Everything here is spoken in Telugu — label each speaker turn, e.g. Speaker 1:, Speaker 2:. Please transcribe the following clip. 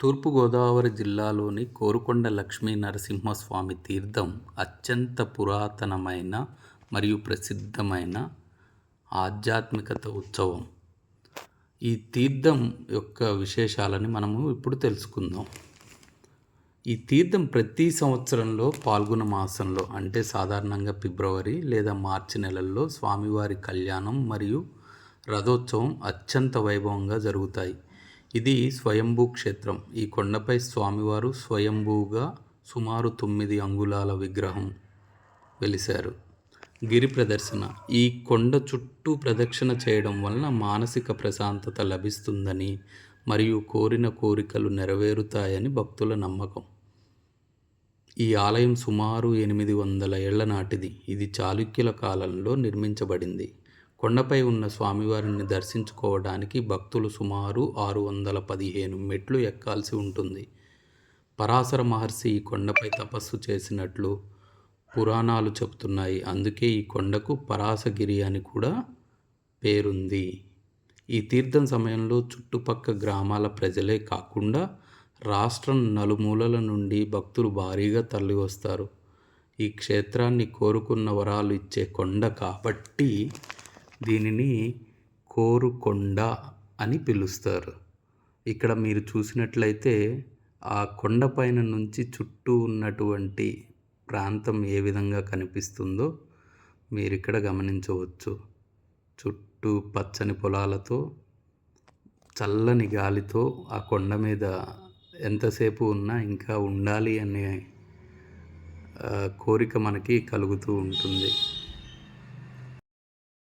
Speaker 1: తూర్పుగోదావరి జిల్లాలోని కోరుకొండ లక్ష్మీ నరసింహస్వామి తీర్థం అత్యంత పురాతనమైన మరియు ప్రసిద్ధమైన ఆధ్యాత్మికత ఉత్సవం. ఈ తీర్థం యొక్క విశేషాలని మనము ఇప్పుడు తెలుసుకుందాం. ఈ తీర్థం ప్రతి సంవత్సరంలో పాల్గొన మాసంలో అంటే సాధారణంగా ఫిబ్రవరి లేదా మార్చి నెలల్లో స్వామివారి కళ్యాణం మరియు రథోత్సవం అత్యంత వైభవంగా జరుగుతాయి. ఇది స్వయంభూ క్షేత్రం. ఈ కొండపై స్వామివారు స్వయంభూగా సుమారు 9 అంగుళాల విగ్రహం వెలిశారు. గిరి ప్రదర్శన. ఈ కొండ చుట్టూ ప్రదక్షిణ చేయడం వలన మానసిక ప్రశాంతత లభిస్తుందని మరియు కోరిన కోరికలు నెరవేరుతాయని భక్తుల నమ్మకం. ఈ ఆలయం సుమారు 800 ఏళ్ల నాటిది. ఇది చాళుక్యుల కాలంలో నిర్మించబడింది. కొండపై ఉన్న స్వామివారిని దర్శించుకోవడానికి భక్తులు సుమారు 615 మెట్లు ఎక్కాల్సి ఉంటుంది. పరాశర మహర్షి ఈ కొండపై తపస్సు చేసినట్లు పురాణాలు చెబుతున్నాయి. అందుకే ఈ కొండకు పరాసగిరి అని కూడా పేరుంది. ఈ తీర్థం సమయంలో చుట్టుపక్క గ్రామాల ప్రజలే కాకుండా రాష్ట్రం నలుమూలల నుండి భక్తులు భారీగా తరలివస్తారు. ఈ క్షేత్రాన్ని కోరుకున్న వరాలు ఇచ్చే కొండ కాబట్టి దీనిని కోరుకొండ అని పిలుస్తారు. ఇక్కడ మీరు చూసినట్లయితే ఆ కొండపైన నుంచి చుట్టూ ఉన్నటువంటి ప్రాంతం ఏ విధంగా కనిపిస్తుందో మీరు ఇక్కడ గమనించవచ్చు. చుట్టూ పచ్చని పొలాలతో చల్లని గాలితో ఆ కొండ మీద ఎంతసేపు ఉన్నా ఇంకా ఉండాలి అనే కోరిక మనకి కలుగుతూ ఉంటుంది.